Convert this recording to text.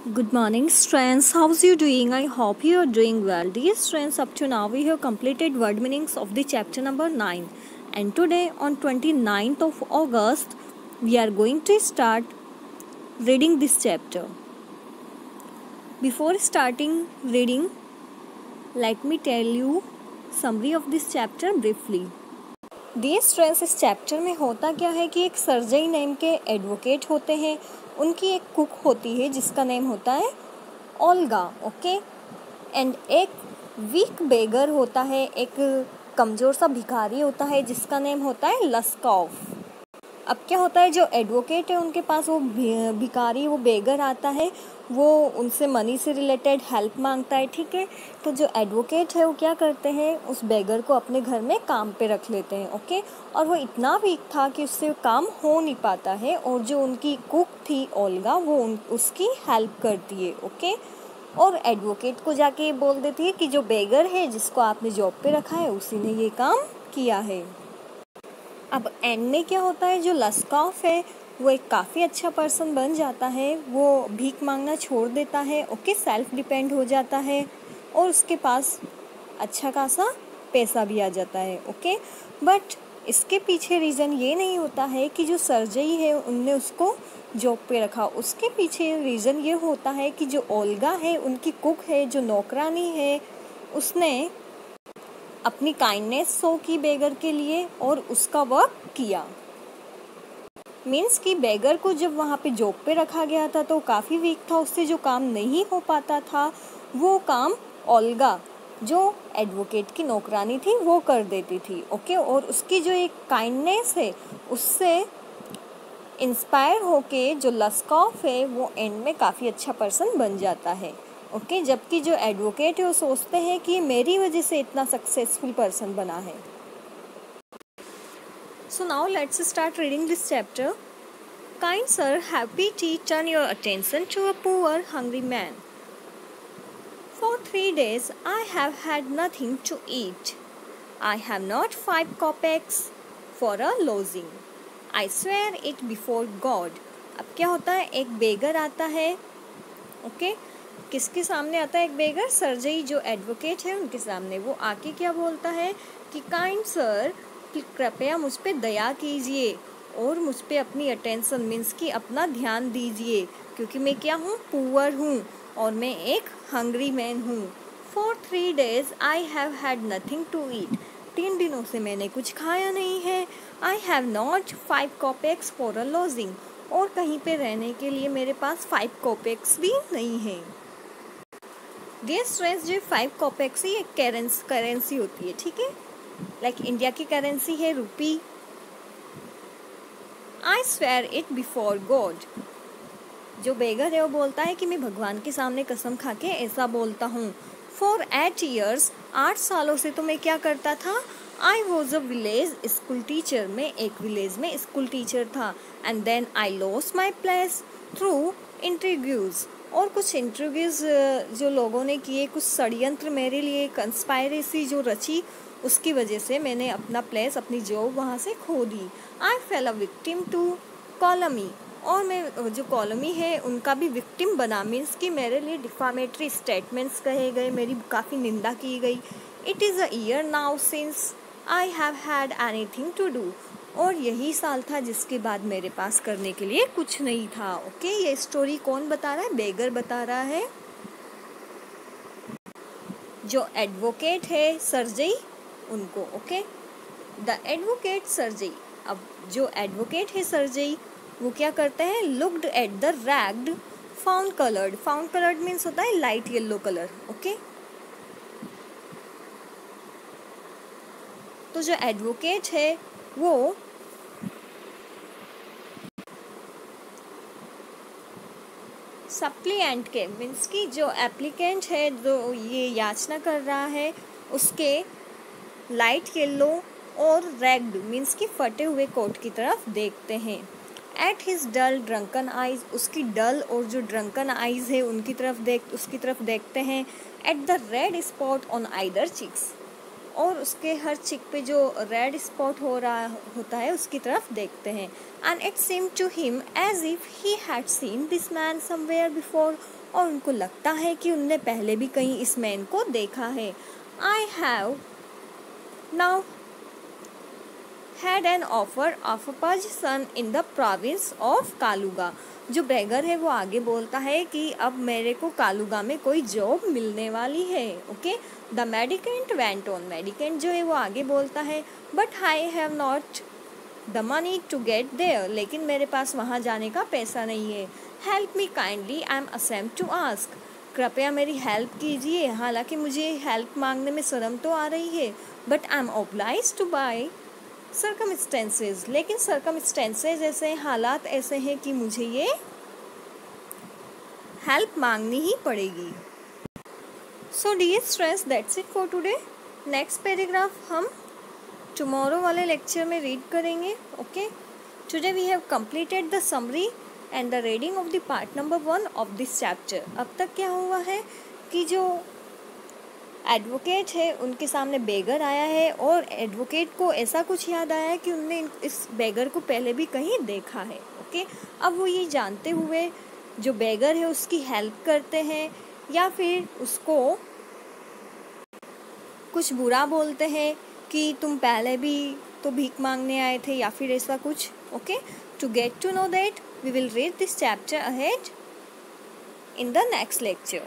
Good morning, students. How's you doing? I hope you are doing well. Dear students, up to now we have completed word meanings of the chapter number 9. And today on 29th of August, we are going to start reading this chapter. Before starting reading, let me tell you summary of this chapter briefly. Dear students, इस chapter में होता क्या है कि एक सर्जई name के advocate होते हैं, उनकी एक कुक होती है जिसका नेम होता है ओल्गा, ओके, एंड एक वीक बेगर होता है, एक कमज़ोर सा भिखारी होता है जिसका नेम होता है लस्कॉफ। अब क्या होता है, जो एडवोकेट है उनके पास वो भिखारी, वो बेगर आता है, वो उनसे मनी से रिलेटेड हेल्प मांगता है, ठीक है। तो जो एडवोकेट है वो क्या करते हैं, उस बेगर को अपने घर में काम पे रख लेते हैं, ओके। और वो इतना वीक था कि उससे काम हो नहीं पाता है, और जो उनकी कुक थी ओल्गा, वो उसकी हेल्प करती है, ओके। और एडवोकेट को जाके बोल देती है कि जो बेगर है जिसको आपने जॉब पे रखा है उसी ने ये काम किया है। अब एंड में क्या होता है, जो लस्कॉफ है वो एक काफ़ी अच्छा पर्सन बन जाता है, वो भीख मांगना छोड़ देता है, ओके, सेल्फ डिपेंड हो जाता है, और उसके पास अच्छा खासा पैसा भी आ जाता है, ओके। बट इसके पीछे रीज़न ये नहीं होता है कि जो सर्जरी है उनने उसको जॉब पे रखा, उसके पीछे रीज़न ये होता है कि जो ओल्गा है, उनकी कुक है, जो नौकरानी है, उसने अपनी काइंडनेस शो की बेगर के लिए और उसका वर्क किया। मीन्स कि बेगर को जब वहाँ पे जॉब पे रखा गया था तो काफ़ी वीक था, उससे जो काम नहीं हो पाता था वो काम ओल्गा, जो एडवोकेट की नौकरानी थी, वो कर देती थी, ओके। और उसकी जो एक काइंडनेस है उससे इंस्पायर होके जो लस्कॉफ है वो एंड में काफ़ी अच्छा पर्सन बन जाता है, ओके। जबकि जो एडवोकेट है वो सोचते हैं कि मेरी वजह से इतना सक्सेसफुल पर्सन बना है। So now let's start reading this chapter. Kind sir, have pity, turn your attention to a poor, hungry man. For 3 days I have had nothing to eat. I have not 5 kopecks for a lodging. I swear it before God. अब क्या होता है, एक बेगर आता है, okay. किसके सामने आता है एक बेगर? सर्जई जो एडवोकेट है उनके सामने। वो आके क्या बोलता है कि काइंड सर, कृपया मुझ पे दया कीजिए और मुझ पे अपनी अटेंशन मीन्स कि अपना ध्यान दीजिए, क्योंकि मैं क्या हूँ, पुअर हूँ और मैं एक हंग्री मैन हूँ। For 3 days I have had nothing to eat. 3 दिनों से मैंने कुछ खाया नहीं है। I have not 5 kopecks for a lodging. और कहीं पे रहने के लिए मेरे पास 5 kopecks भी नहीं है। डियर स्टूडेंट्स, जो 5 kopecks ही एक करेंसी होती है, ठीक है। लाइक इंडिया की करेंसी है rupee. I swear it before God. जो बेगर है वो बोलता है कि मैं भगवान के सामने कसम खा के ऐसा बोलता हूँ। फॉर 8 years, 8 सालों से तो मैं क्या करता था, I was a village school teacher. मैं एक विलेज में स्कूल टीचर था। And then I lost my place through interviews. और कुछ इंटरव्यूज़ जो लोगों ने किए, कुछ षड्यंत्र मेरे लिए, कंस्पायरेसी जो रची, उसकी वजह से मैंने अपना प्लेस, अपनी जॉब वहाँ से खो दी। I fell a victim to calumny. और मैं जो कॉलमी है उनका भी विक्टिम बना, मीन्स कि मेरे लिए डिफामेटरी स्टेटमेंट्स कहे गए, मेरी काफ़ी निंदा की गई। It is a year now since I have had anything to do. और यही साल था जिसके बाद मेरे पास करने के लिए कुछ नहीं था, ओके। ये स्टोरी कौन बता रहा है? बेगर बता रहा है। जो एडवोकेट है सर्जई उनको, ओके। The advocate सर्जई। अब जो एडवोकेट है सर्जई वो क्या करते हैं, looked at the ragged found coloured. Found coloured means होता है लाइट येलो कलर, ओके। तो जो एडवोकेट है वो सप्लीएंट के मीन्स कि जो एप्लीकेंट है, जो ये याचना कर रहा है, उसके लाइट येलो और रेड मीन्स कि फटे हुए कोट की तरफ देखते हैं। At his dull drunken eyes. उसकी डल और जो ड्रंकन आइज है उसकी तरफ देखते हैं। At the red spot on either cheeks. और उसके हर चिक पे जो रेड स्पॉट हो रहा होता है उसकी तरफ देखते हैं। And it seemed to him as if he had seen this man somewhere before. और उनको लगता है कि उनने पहले भी कहीं इस मैन को देखा है। I have now had an offer of a position in the province of Kaluga. जो बेगर है वो आगे बोलता है कि अब मेरे को कालुगा में कोई जॉब मिलने वाली है। Okay, the mendicant went on. Mendicant जो है वो आगे बोलता है but I have not the money to get there. लेकिन मेरे पास वहाँ जाने का पैसा नहीं है। Help me kindly, I am ashamed to ask. कृपया मेरी हेल्प कीजिए, हालांकि मुझे हेल्प मांगने में शर्म तो आ रही है। But I am obliged to by circumstances. लेकिन सर्कमस्टेंसेस ऐसे हैं, हालात ऐसे हैं कि मुझे ये हेल्प मांगनी ही पड़ेगी। So dear students, that's it for today. Next paragraph हम टुमारो वाले लेक्चर में रीड करेंगे। Okay, today we have completed the summary and the reading of the part number 1 of this chapter. अब तक क्या हुआ है कि जो एडवोकेट है उनके सामने बेगर आया है और एडवोकेट को ऐसा कुछ याद आया है कि उनने इस बेगर को पहले भी कहीं देखा है। ओके, अब वो ये जानते हुए जो बेगर है उसकी हेल्प करते हैं या फिर उसको कुछ बुरा बोलते हैं कि तुम पहले भी तो भीख मांगने आए थे या फिर ऐसा कुछ। Okay, to get to know that we will read this chapter ahead in the next lecture.